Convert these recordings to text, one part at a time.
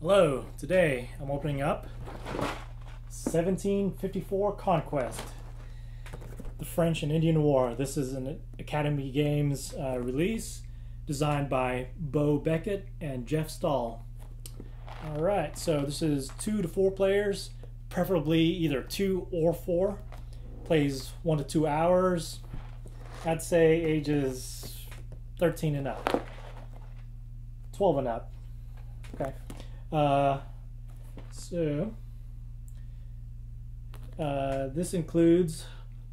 Hello, today I'm opening up 1754 Conquest, the French and Indian War. This is an Academy Games release designed by Beau, Beckett, and Jeph Stahl. Alright, so this is 2 to 4 players, preferably either 2 or 4. Plays 1 to 2 hours. I'd say ages 13 and up. 12 and up. Okay. This includes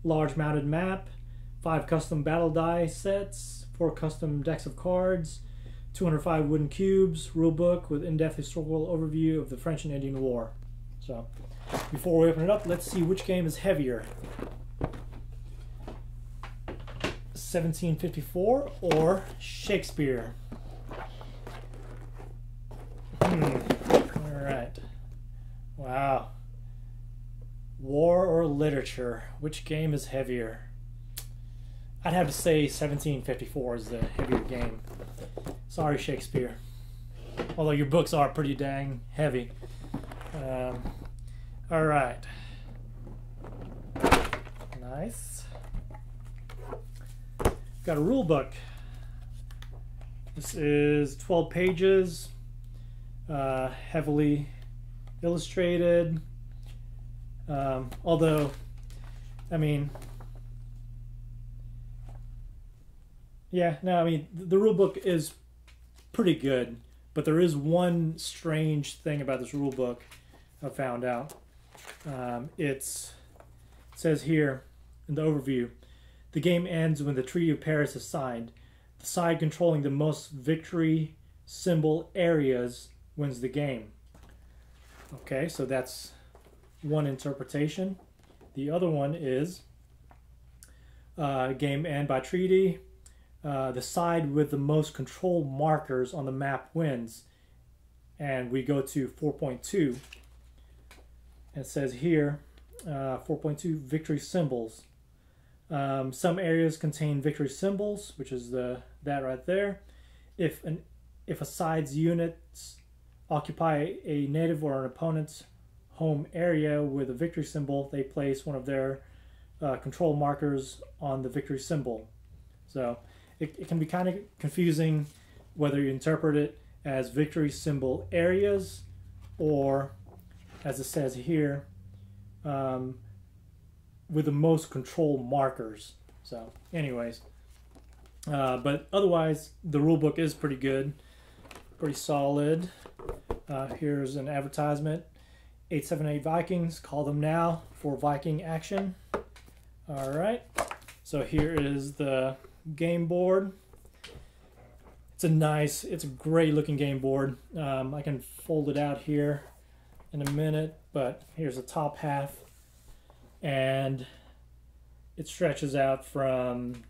large mounted map, 5 custom battle die sets, 4 custom decks of cards, 205 wooden cubes, rulebook with in-depth historical overview of the French and Indian War. So, before we open it up, let's see which game is heavier. 1754 or Shakespeare? Alright. Wow. War or literature? Which game is heavier? I'd have to say 1754 is the heavier game. Sorry, Shakespeare. Although your books are pretty dang heavy. Alright. Nice. Got a rule book. This is 12 pages. Heavily illustrated. Although, I mean, yeah, no, I mean, the rule book is pretty good, but there is one strange thing about this rule book I found out. It says here in the overview, the game ends when the Treaty of Paris is signed. The side controlling the most victory symbol areas wins the game. Okay, so that's one interpretation. The other one is game end by treaty. The side with the most control markers on the map wins. And we go to 4.2. It says here 4.2 victory symbols. Some areas contain victory symbols, which is that right there. If a side's units occupy a native or an opponent's home area with a victory symbol, they place one of their control markers on the victory symbol. So it can be kind of confusing whether you interpret it as victory symbol areas or, as it says here, with the most control markers. So anyways, but otherwise the rulebook is pretty good, pretty solid. Here's an advertisement. 878 Vikings, call them now for Viking action. Alright, so here is the game board. It's a great looking game board. I can fold it out here in a minute, but here's the top half. And it stretches out from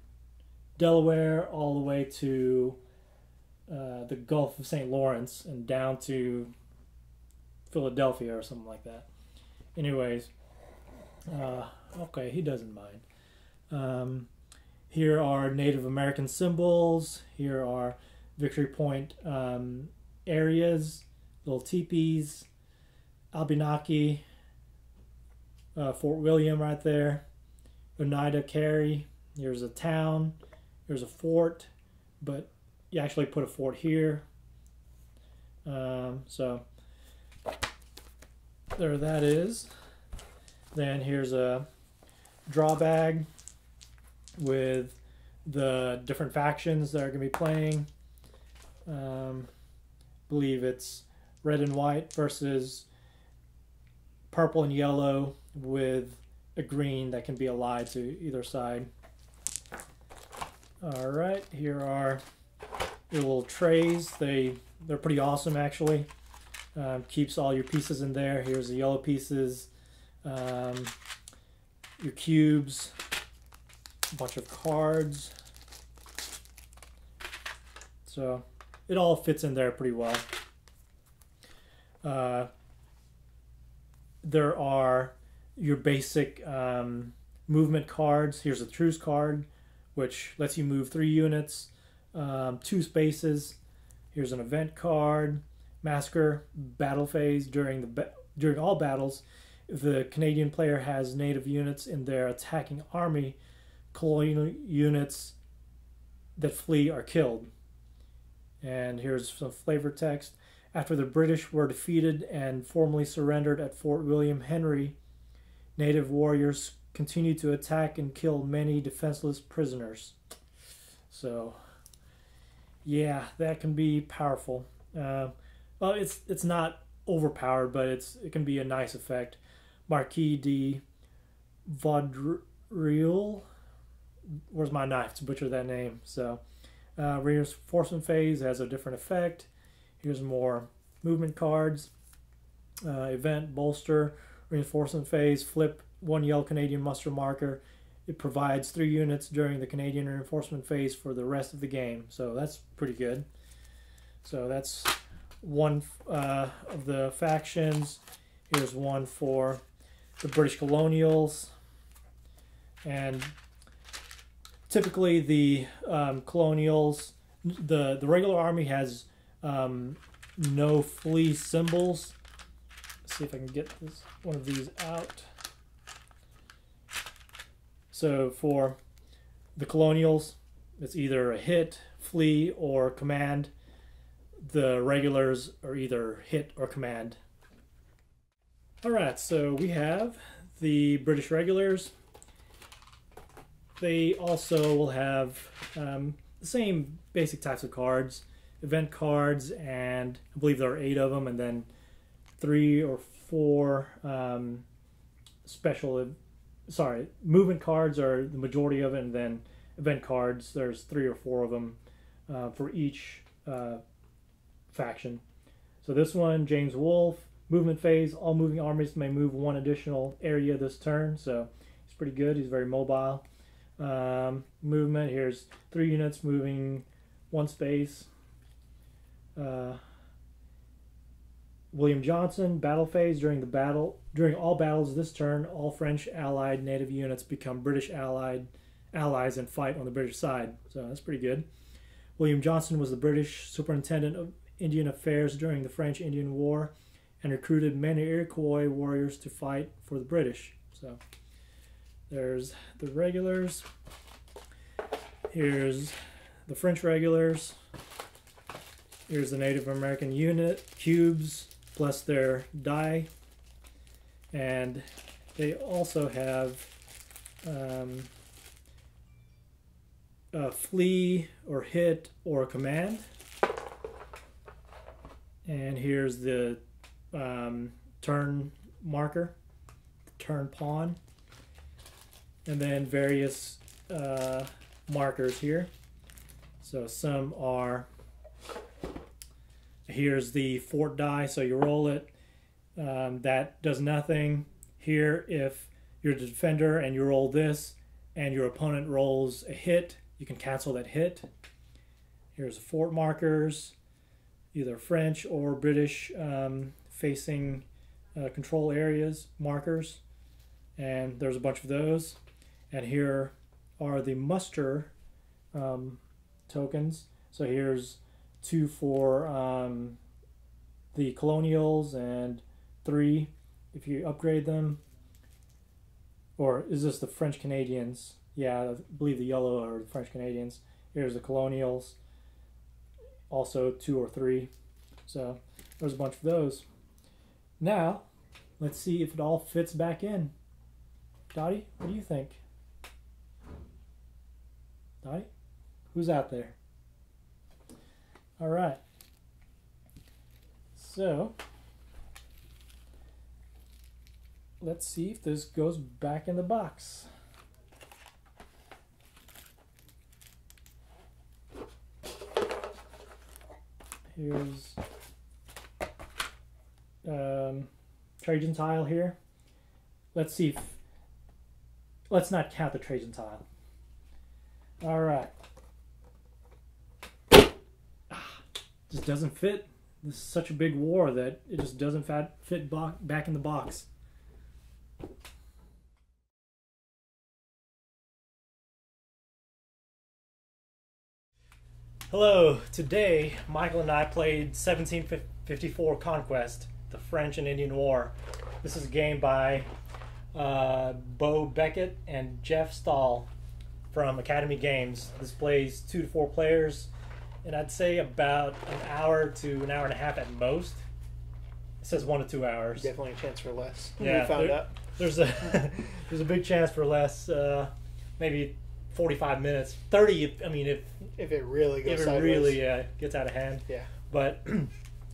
Delaware all the way to the Gulf of St. Lawrence and down to Philadelphia or something like that. Anyways, okay, he doesn't mind. Here are Native American symbols. Here are Victory Point areas, little teepees, Abenaki, Fort William right there, Oneida, Cary. Here's a town. Here's a fort, but you actually put a fort here. So there that is. Then here's a draw bag with the different factions that are going to be playing. Believe it's red and white versus purple and yellow with a green that can be allied to either side. Alright, here are your little trays. They're pretty awesome actually. Keeps all your pieces in there. Here's the yellow pieces, your cubes, a bunch of cards. So it all fits in there pretty well. There are your basic movement cards. Here's a truce card, which lets you move 3 units, 2 spaces. Here's an event card, Massacre battle phase during all battles. If the Canadian player has native units in their attacking army, colonial units that flee are killed. And here's some flavor text. After the British were defeated and formally surrendered at Fort William Henry, native warriors continued to attack and kill many defenseless prisoners. So, yeah, that can be powerful. Well, it's not overpowered, but it can be a nice effect. Marquis de Vaudreuil. Where's my knife to butcher that name? So, reinforcement phase has a different effect. Here's more movement cards. Event bolster, reinforcement phase, flip 1 yellow Canadian muster marker. It provides 3 units during the Canadian reinforcement phase for the rest of the game. So that's pretty good. So that's one of the factions. Here's one for the British colonials. And typically the colonials, the regular army has no flee symbols. Let's see if I can get one of these out. So for the colonials, it's either a hit, flee, or command. The regulars are either hit or command. Alright, so we have the British regulars. They also will have the same basic types of cards, event cards, and I believe there are 8 of them, and then 3 or 4 movement cards are the majority of it, and then event cards, there's 3 or 4 of them for each faction. So this one, James Wolfe, movement phase, all moving armies may move 1 additional area this turn, so he's pretty good, he's very mobile. Movement, here's 3 units moving 1 space. William Johnson, battle phase, during all battles this turn, all French allied native units become British allies and fight on the British side. So that's pretty good. William Johnson was the British superintendent of Indian affairs during the French-Indian War and recruited many Iroquois warriors to fight for the British. So there's the regulars. Here's the French regulars. Here's the Native American unit, cubes, plus their die. And they also have a flee or hit or a command. And here's the turn marker, turn pawn. And then various markers here. So some are, here's the fort die, so you roll it. That does nothing. Here, if you're the defender and you roll this and your opponent rolls a hit, you can cancel that hit. Here's the fort markers, either French or British facing control areas markers, and there's a bunch of those. And here are the muster tokens. So here's 2 for the colonials and 3 if you upgrade them. Or is this the French Canadians? Yeah, I believe the yellow are the French Canadians. Here's the colonials, also 2 or 3. So there's a bunch of those. Now let's see if it all fits back in. Dottie, what do you think? Dottie? Who's out there? All right. So let's see if this goes back in the box. Here's Trajan tile here. Let's see if, let's not count the Trajan tile. All right. Just doesn't fit. This is such a big war that it just doesn't fit back in the box. Hello. Today, Michael and I played 1754 Conquest, the French and Indian War. This is a game by Beau, Beckett, and Jeph Stahl from Academy Games. This plays 2 to 4 players, and I'd say about an hour to an hour and a half at most. It says 1 to 2 hours. Definitely a chance for less. Yeah, we found out. There's a there's a big chance for less. Maybe 45 minutes, 30. I mean, if it really goes if it sideways. really gets out of hand. Yeah. But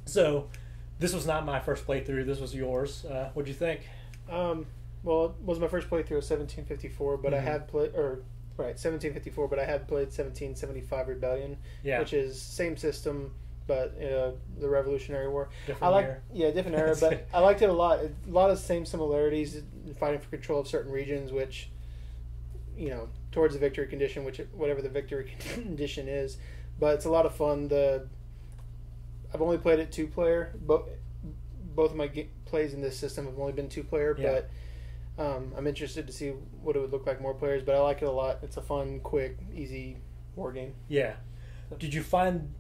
so this was not my first playthrough. This was yours. What'd you think? Well, it was my first playthrough of 1754, but I had played 1754, but I had played 1775 Rebellion, which is same system, but the Revolutionary War. Different era. Yeah, different era, but I liked it a lot. A lot of same similarities, fighting for control of certain regions, which, towards the victory condition, whatever the victory condition is. But it's a lot of fun. I've only played it 2-player. Both of my plays in this system have only been 2-player, but I'm interested to see what it would look like more players. But I like it a lot. It's a fun, quick, easy war game. Yeah. Did you find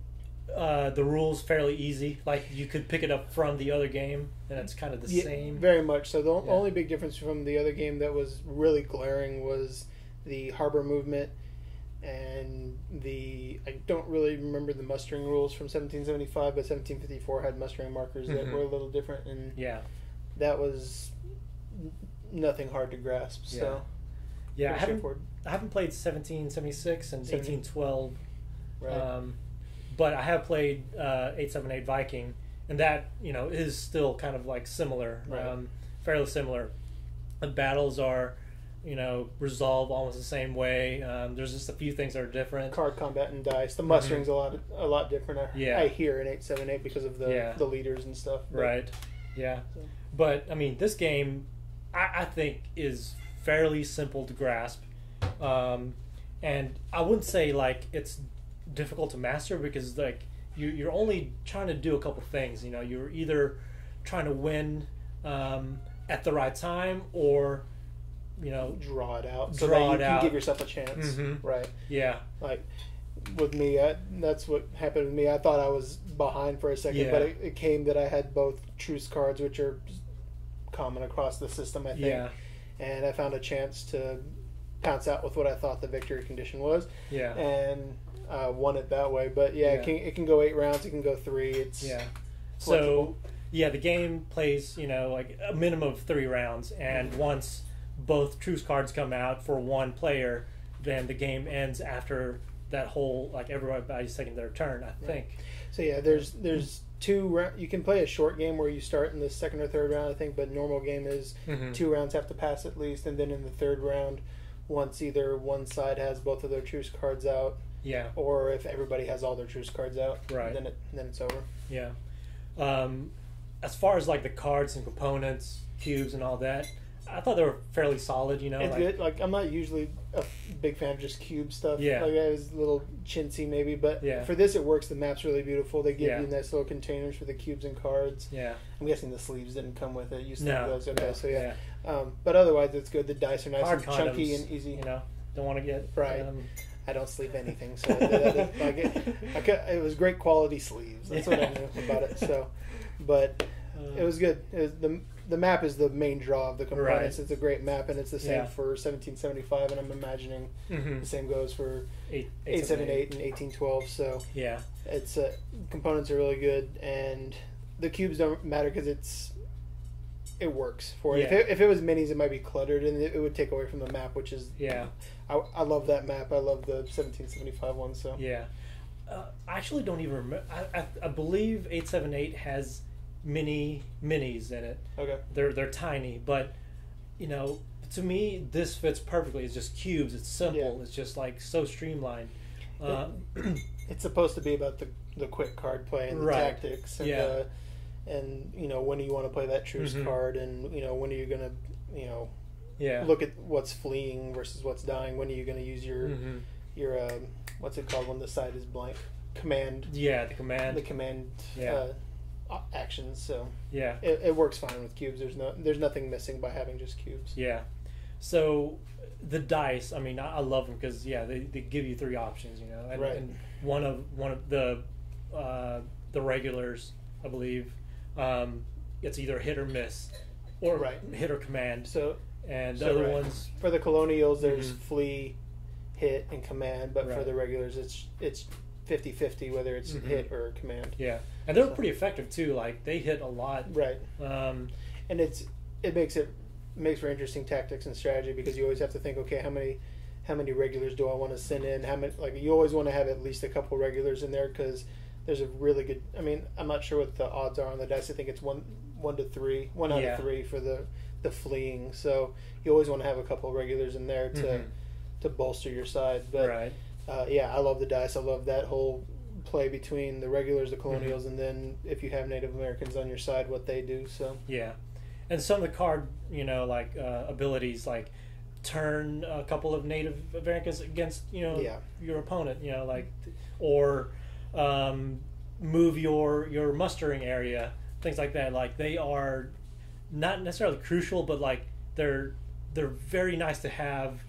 the rules fairly easy? Like you could pick it up from the other game, and it's kind of the same. Very much so. The only big difference from the other game that was really glaring was the harbor movement, and I don't really remember the mustering rules from 1775, but 1754 had mustering markers that were a little different, and that was nothing hard to grasp. So I haven't played 1776 and 1812, right. But I have played 878 Viking, and that is still kind of like similar, right. Fairly similar. The battles are resolved almost the same way. There's just a few things that are different. Card combat and dice. The mustering's a lot different. I hear in 878 because of the leaders and stuff. Right. Yeah. So. But I mean, this game, I think, is fairly simple to grasp, and I wouldn't say like it's difficult to master, because like you're only trying to do a couple things. You're either trying to win at the right time, or draw it out so that you can give yourself a chance. Right. Yeah. Like with me, that's what happened with me. I thought I was behind for a second, but it came that I had both truce cards, which are common across the system, I think. Yeah. And I found a chance to pounce out with what I thought the victory condition was. Yeah. And won it that way. But it can go 8 rounds. It can go 3. It's flexible. So the game plays like a minimum of 3 rounds, and once both truce cards come out for one player, then the game ends after that whole, like, everybody's taking their turn, I think. So there's 2 you can play a short game where you start in the 2nd or 3rd round, I think, but normal game is 2 rounds have to pass at least, and then in the 3rd round, once either one side has both of their truce cards out, or if everybody has all their truce cards out, then it's over. Yeah. As far as like the cards and components, cubes and all that, I thought they were fairly solid. It's good. Like, I'm not usually a big fan of just cube stuff. Yeah. Like, it was a little chintzy maybe, but for this it works. The map's really beautiful. They give you nice little containers for the cubes and cards. Yeah. I'm guessing the sleeves didn't come with it. You still have those. Okay, so but otherwise it's good. The dice are nice and chunky and easy. Don't want to get I don't sleeve anything, so it was great quality sleeves. That's what I knew about it. So, but it was good. The map is the main draw of the components. Right. It's a great map, and it's the same for 1775, and I'm imagining the same goes for 878 and 1812. So it's components are really good, and the cubes don't matter because it works for it. If it was minis, it might be cluttered, and it would take away from the map, which is I love that map. I love the 1775 one. So I actually don't even remember. I believe 878 has minis in it. Okay. They're tiny, but to me this fits perfectly. It's just cubes. It's simple. It's just like so streamlined. It's supposed to be about the quick card play and the tactics and and when do you want to play that truce card, and when are you gonna look at what's fleeing versus what's dying. When are you gonna use your what's it called when the side is blank? Command. Yeah, the command actions. So it works fine with cubes. There's nothing missing by having just cubes. Yeah. So the dice. I mean, I love them because they give you 3 options, you know, and, Right. and one of the regulars, I believe, it's either hit or miss, or Right. hit or command. So And the other right. ones, for the colonials, there's flee, hit, and command. But for Right. the regulars, it's 50-50 whether it's hit or command. yeah, and they're pretty effective too. Like they hit a lot. Right. Um, And it makes for interesting tactics and strategy because you always have to think, okay, how many regulars do I want to send in? How many? Like you always want to have at least a couple regulars in there because there's a really good. I mean, I'm not sure what the odds are on the dice. I think it's one to 3, 1 out of 3 for the fleeing. So you always want to have a couple regulars in there to bolster your side. But right. I love the dice. I love that whole play between the regulars, the colonials, and then if you have Native Americans on your side, what they do. So Yeah, and some of the card, like abilities, like turn a couple of Native Americans against your opponent, like, or move your mustering area, things like that. Like they are not necessarily crucial, but like they're very nice to have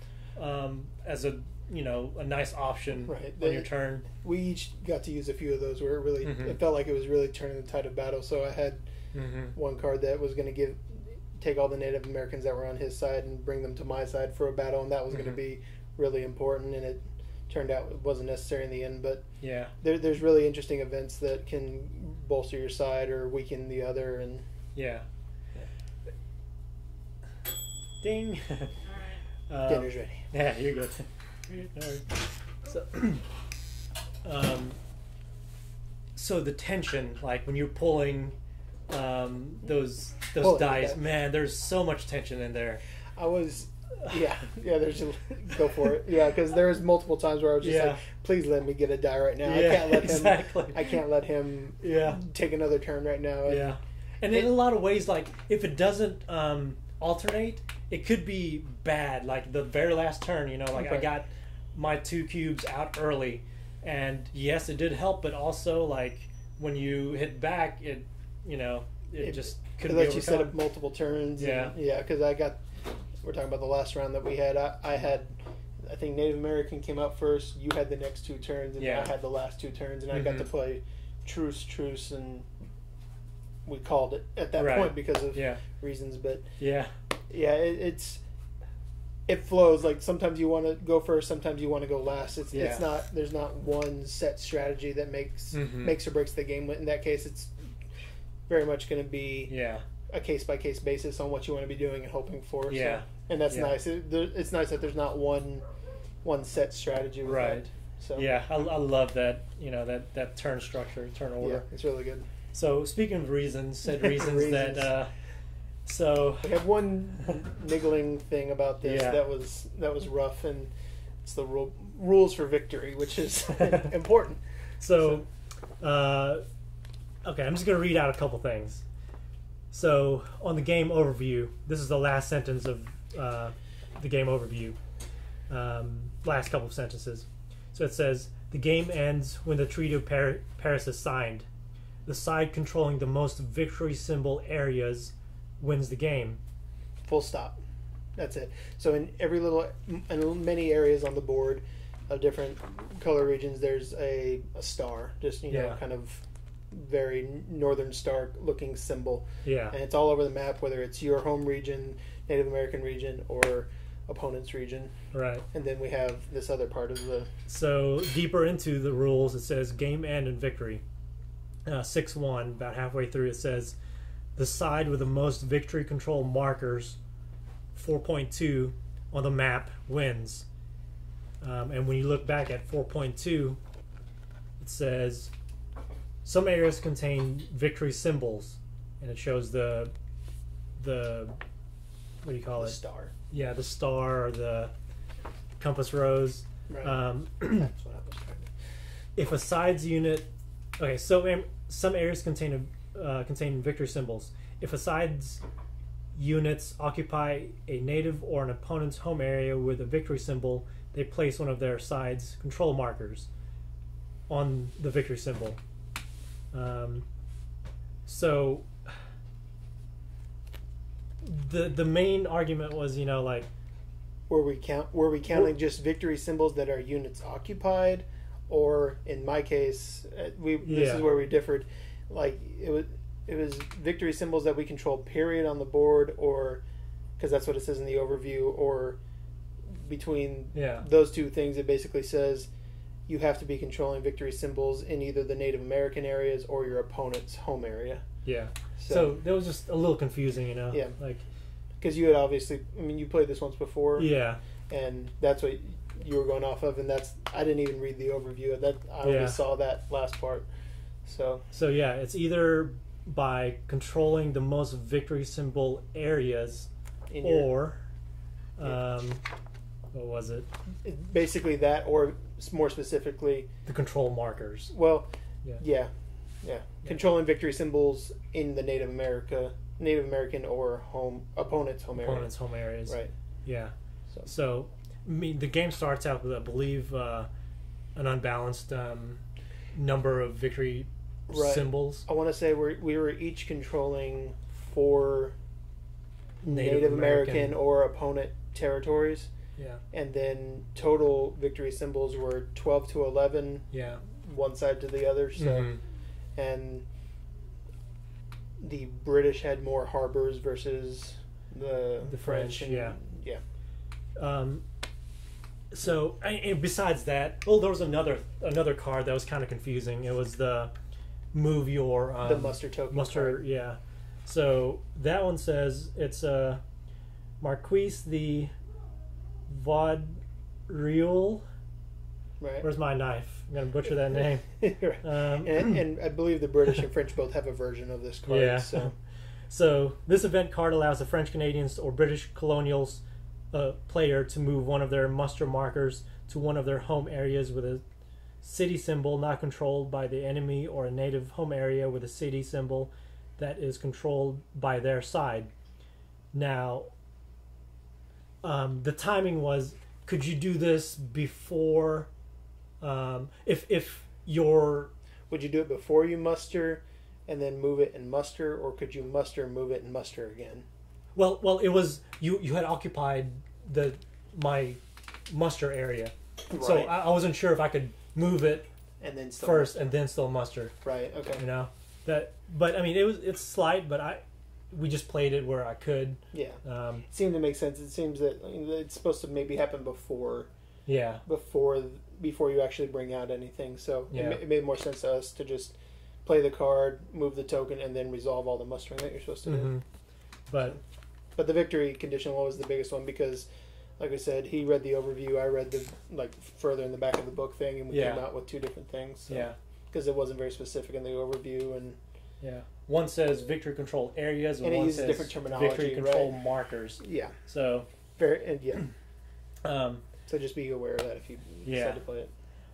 as a nice option Right. on your turn. we each got to use a few of those where it really it felt like it was really turning the tide of battle. So I had one card that was going to take all the Native Americans that were on his side and bring them to my side for a battle, and that was going to be really important, and it turned out it wasn't necessary in the end. But Yeah. there's really interesting events that can bolster your side or weaken the other, and Yeah. Ding. dinner's ready. Yeah, you're good. So, so the tension, like when you're pulling those Pulling dice, that. man, there's so much tension in there. I was, there's go for it, because there was multiple times where I was just like, please let me get a die right now. I can't let him. I can't let him. Take another turn right now. And and in a lot of ways, like if it doesn't alternate, it could be bad. Like the very last turn, like I got my 2 cubes out early, and yes, it did help, but also like when you hit back, it just couldn't be let you set overcome. up multiple turns. Yeah. Because we're talking about the last round that we had. I had, I think Native American came out first. You had the next 2 turns, and I had the last 2 turns, and I got to play truce, and we called it at that point because of reasons. But it flows. Like sometimes you want to go first, sometimes you want to go last. It's not. There's not one set strategy that makes or breaks the game. In that case, it's very much going to be a case by case basis on what you want to be doing and hoping for. Yeah, so, and that's nice. It's nice that there's not one set strategy. With that. So I love that. That turn structure, turn order. Yeah, it's really good. So speaking of reasons that. So we have one niggling thing about this that was rough, and it's the rules for victory, which is important. So, okay, I'm just going to read out a couple things. So on the game overview, this is the last sentence of the game overview. Last couple of sentences. So it says, the game ends when the Treaty of Paris is signed. The side controlling the most victory symbol areas wins the game. Full stop. That's it. So in many areas on the board of different color regions, there's a star, just kind of very northern star looking symbol. Yeah. And it's all over the map, whether it's your home region, Native American region, or opponent's region. Right. And then we have this other part of the. So deeper into the rules, it says game end and victory. 6-1, about halfway through, it says the side with the most victory control markers, 4.2 on the map, wins. And when you look back at 4.2, it says some areas contain victory symbols, and it shows the what do you call it? The star. Yeah, the star or the compass rose. Right. That's what I was trying to. If a side's unit, okay, so some areas contain victory symbols. If a side's units occupy a native or an opponent's home area with a victory symbol, they place one of their side's control markers on the victory symbol. So the main argument was, like were we counting just victory symbols that are units occupied, or in my case, this is where we differed. Like it was victory symbols that we control period on the board, or because that's what it says in the overview, or between those two things, it basically says you have to be controlling victory symbols in either the Native American areas or your opponent's home area. Yeah. So that was just a little confusing, you know? Yeah. Like, because you had obviously, I mean, you played this once before. Yeah. And that's what you were going off of, and I didn't even read the overview of that. I only saw that last part. So yeah, it's either by controlling the most victory symbol areas, or what was it? Basically that, or more specifically, the control markers. Well, yeah. Controlling victory symbols in the Native American or opponent's home areas. Right. Yeah. So I mean, the game starts out with, I believe, an unbalanced number of victory symbols. I want to say we were each controlling 4 Native American or opponent territories. Yeah. And then total victory symbols were 12 to 11. Yeah. One side to the other. So, and the British had more harbors versus the French. And, So, and besides that, there was another card that was kind of confusing. It was the move your the muster token. Card. Yeah. So that one says it's Marquis the Vaudreuil. Right. Where's my knife? I'm gonna butcher that name. Right. And I believe the British and French both have a version of this card. Yeah. So this event card allows the French Canadians or British colonials player to move one of their muster markers to one of their home areas with a city symbol not controlled by the enemy, or a native home area with a city symbol that is controlled by their side. Now, the timing was, could you do this before, if your... Would you do it before you muster and then move it and muster, or could you muster, move it, and muster again? Well, it was, you had occupied my muster area. Right. So I wasn't sure if I could move it and then first and then still muster. Right, okay. You know? But I mean, it's slight, but we just played it where I could. Yeah. It seemed to make sense. It seems that it's supposed to maybe happen before. Yeah. Before you actually bring out anything. So yeah. It made more sense to us to just play the card, move the token, and then resolve all the mustering that you're supposed to do. But the victory condition one was the biggest one because, like I said, he read the overview. I read the further in the back of the book thing, and we came out with 2 different things. So. Yeah. Because it wasn't very specific in the overview, and one says victory control areas, and it one uses says different terminology, victory control markers. Yeah. So so just be aware of that if you decide to play it.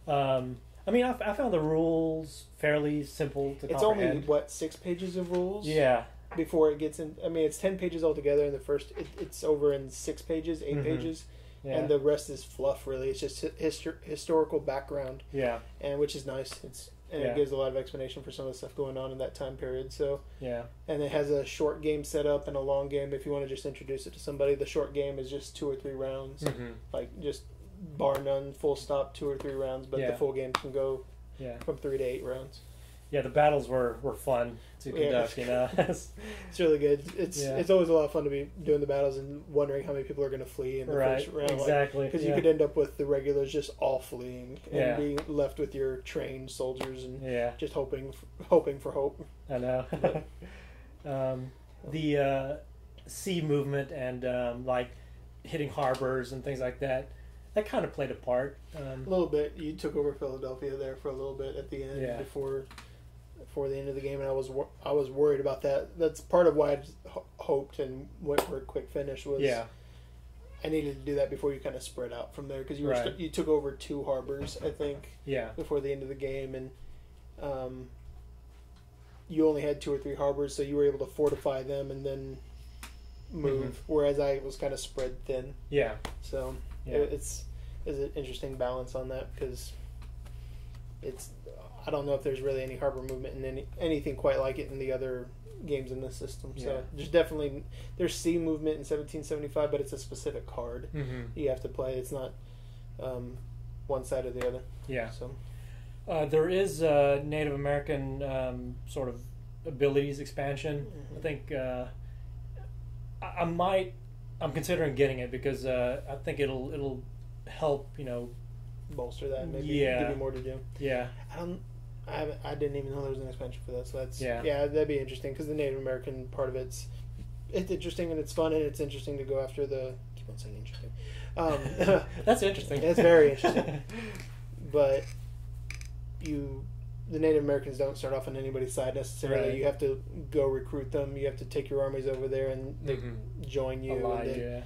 I mean, I found the rules fairly simple to comprehend. It's only 6 pages of rules. Yeah. Before it gets in, I mean, it's 10 pages altogether. In the first, it's over in 6 pages, 8 pages. Yeah. And the rest is fluff, really. It's just historical background. Yeah. And which is nice. It gives a lot of explanation for some of the stuff going on in that time period. So yeah. And it has a short game set up and a long game if you want to just introduce it to somebody. The short game is just 2 or 3 rounds. Like just bar none, full stop, 2 or 3 rounds. But the full game can go from 3 to 8 rounds. Yeah, the battles were fun to conduct, you know. It's really good. It's always a lot of fun to be doing the battles and wondering how many people are going to flee in the first round. Exactly. Because you could end up with the regulars just all fleeing and being left with your trained soldiers and just hoping for hope. I know. The sea movement and hitting harbors and things like that kind of played a part. A little bit. You took over Philadelphia there for a little bit at the end before the end of the game, and I was worried about that. That's part of why I hoped and went for a quick finish was I needed to do that before you kind of spread out from there because you took over 2 harbors, I think, before the end of the game, and you only had 2 or 3 harbors, so you were able to fortify them and then move, whereas I was kind of spread thin. Yeah. So it's an interesting balance on that because I don't know if there's really any harbor movement and anything quite like it in the other games in this system. So there's definitely sea movement in 1775, but it's a specific card you have to play. It's not one side or the other. Yeah. So there is a Native American sort of abilities expansion. I think I'm considering getting it because I think it'll help, bolster that and maybe Yeah. give you more to do. Yeah. I didn't even know there was an expansion for that. So that's Yeah. that'd be interesting because the Native American part of it's interesting and it's fun and it's interesting to go after the. Keep on saying interesting. That's interesting. It's very interesting, but the Native Americans don't start off on anybody's side necessarily. Right. You have to go recruit them. You have to take your armies over there and they join you. Allied,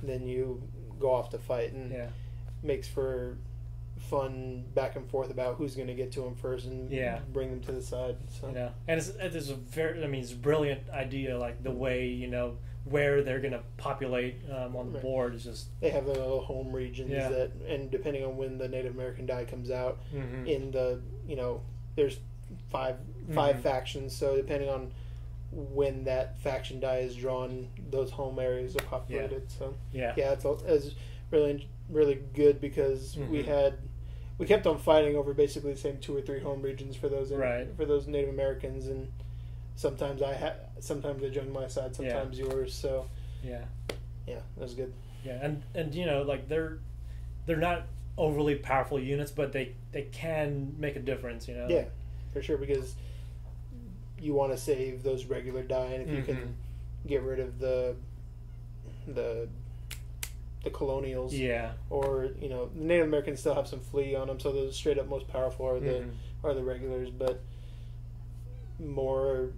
then you go off to fight and makes for fun back and forth about who's going to get to them first and bring them to the side. So and it's it's a brilliant idea, like the way where they're going to populate on the board is just they have their little home regions that, and depending on when the Native American die comes out, in the there's five factions, so depending on when that faction die is drawn, those home areas are populated. So it's really really good because we kept on fighting over basically the same 2 or 3 home regions for those for those Native Americans, and sometimes sometimes they joined my side, sometimes yours. So that was good. And like they're not overly powerful units, but they can make a difference. Yeah, for sure, because you want to save those regular die, and if you can get rid of the colonials, or the Native Americans still have some flee on them, so the straight up most powerful are the regulars, but more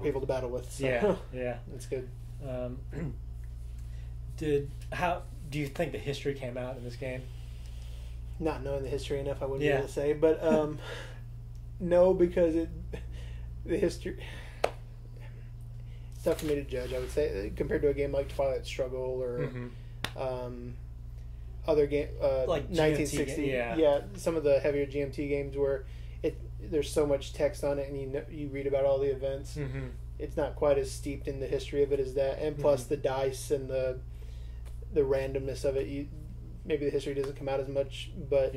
people to battle with. So. That's good. How do you think the history came out in this game? Not knowing the history enough, I wouldn't be able to say, but no, because the history. It's tough for me to judge. I would say compared to a game like Twilight Struggle or other game like 1960. Some of the heavier GMT games where there's so much text on it, and you read about all the events. It's not quite as steeped in the history of it as that, and plus the dice and the randomness of it. Maybe the history doesn't come out as much, but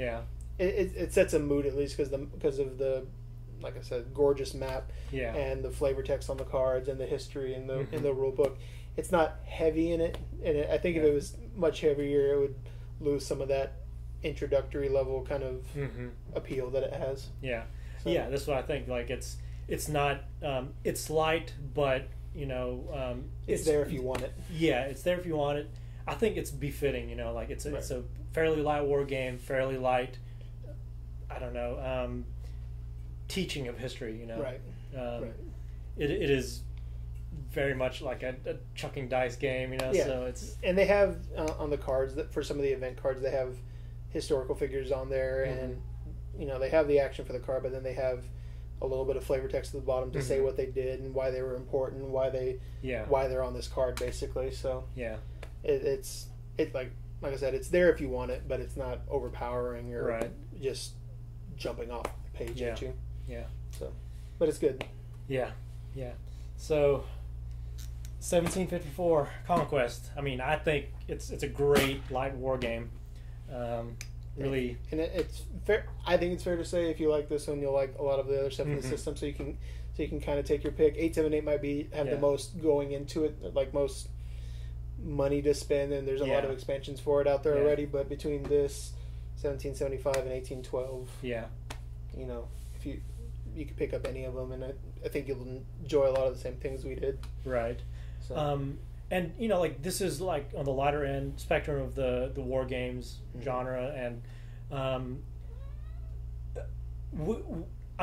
it sets a mood at least because of the, like I said, gorgeous map and the flavor text on the cards and the history and the in the rule book. It's not heavy in it, and I think if it was much heavier, it would lose some of that introductory level kind of appeal that it has. So. That's what I think. Like it's not it's light, but it's there if you want it. It's there if you want it. I think it's befitting. Like it's a fairly light war game, fairly light. I don't know. Teaching of history. It is very much like a chucking dice game. So it's, and they have on the cards that for some of the event cards they have historical figures on there, and they have the action for the card, but then they have a little bit of flavor text at the bottom to say what they did and why they were important, why they're on this card basically. So it's like I said, it's there if you want it, but it's not overpowering or just jumping off the page at you. So, but it's good. So 1754 Conquest. I mean, I think it's a great light war game. Really, and it's fair. I think it's fair to say if you like this one, you'll like a lot of the other stuff in the system. So you can kind of take your pick. 878 might have the most going into it, like most money to spend, and there's a lot of expansions for it out there already. But between this 1775 and 1812, if you could pick up any of them, and I think you'll enjoy a lot of the same things we did. Right. So. And like this is like on the lighter end spectrum of the war games genre, and I'm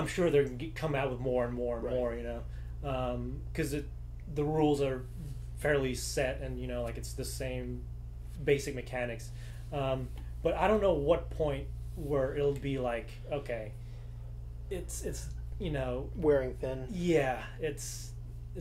sure they're going to come out with more and more and more, because the rules are fairly set, and like it's the same basic mechanics, but I don't know what point where it'll be like, okay, it's wearing thin. It's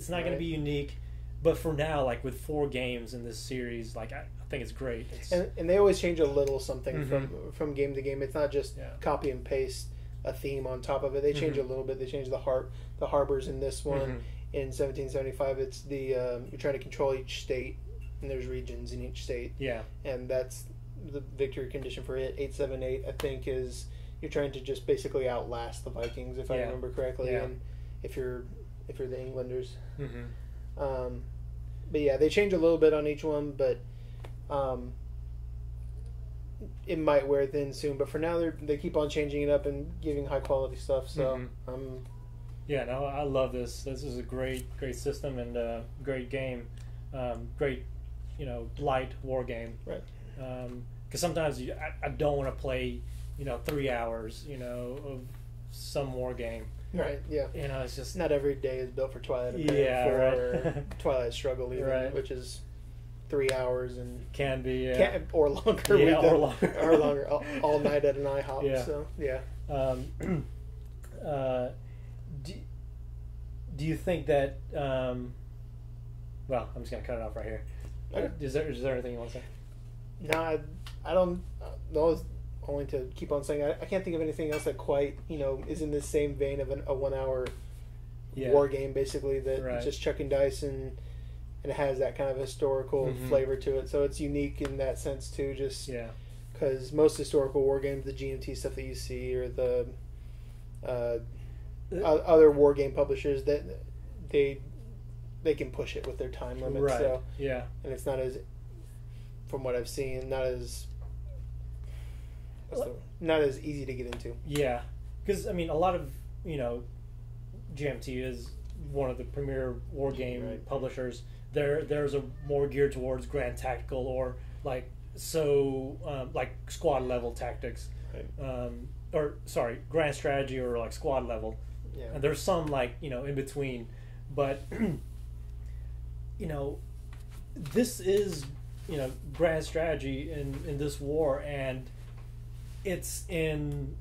not going to be unique. But for now, like with 4 games in this series, like I think it's great. And they always change a little something from game to game. It's not just copy and paste a theme on top of it. They change a little bit. They change the harbors in this one. In 1775, it's you're trying to control each state, and there's regions in each state. Yeah. And that's the victory condition for it. 878, I think, is you're trying to just basically outlast the Vikings, if I remember correctly. Yeah. And if you're the Englanders. But yeah, they change a little bit on each one, but it might wear thin soon. But for now, they keep on changing it up and giving high quality stuff. So yeah, no, I love this. This is a great system and a great game. Great, light war game. Right. Because sometimes I don't want to play, 3 hours, of some war game. Right. Yeah. It's just not every day is built for Twilight of Pain or Twilight Struggle, even, right. which is 3 hours and can be or longer. Yeah, or longer, all night at an IHOP. Yeah. So yeah. Do you think that? Well, I'm just gonna cut it off right here. Okay. Is there anything you want to say? No, I don't. No, only to keep on saying I can't think of anything else that quite is in the same vein of a 1 hour war game, basically, that it's just chucking dice and it has that kind of historical flavor to it. So it's unique in that sense too. Just because most historical war games, the GMT stuff that you see, or the other war game publishers, that they can push it with their time limits. Right. So yeah, and it's not as, from what I've seen, not as easy to get into. Yeah, because a lot of GMT is one of the premier war game publishers. There's a more geared towards grand tactical or like squad level tactics, or sorry, grand strategy or like squad level. Yeah. And there's some in between, but this is grand strategy in this war, and it's in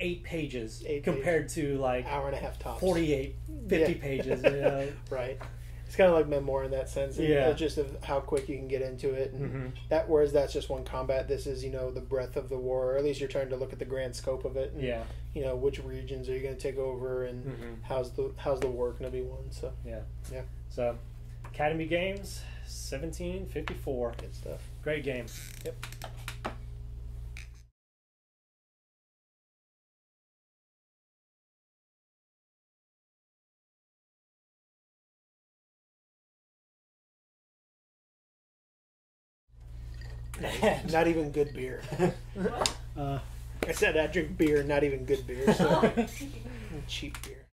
8 pages compared to like hour and a half tops, 48, 50 pages. Right. It's kind of like memoir in that sense. It's just of how quick you can get into it, and whereas that's just one combat. This is the breadth of the war, or at least you're trying to look at the grand scope of it. And, which regions are you going to take over, and how's the war going to be won? So yeah. So Academy Games, 1754. Good stuff. Great game. Yep. Not even good beer. I said I drink beer, not even good beer. So cheap beer.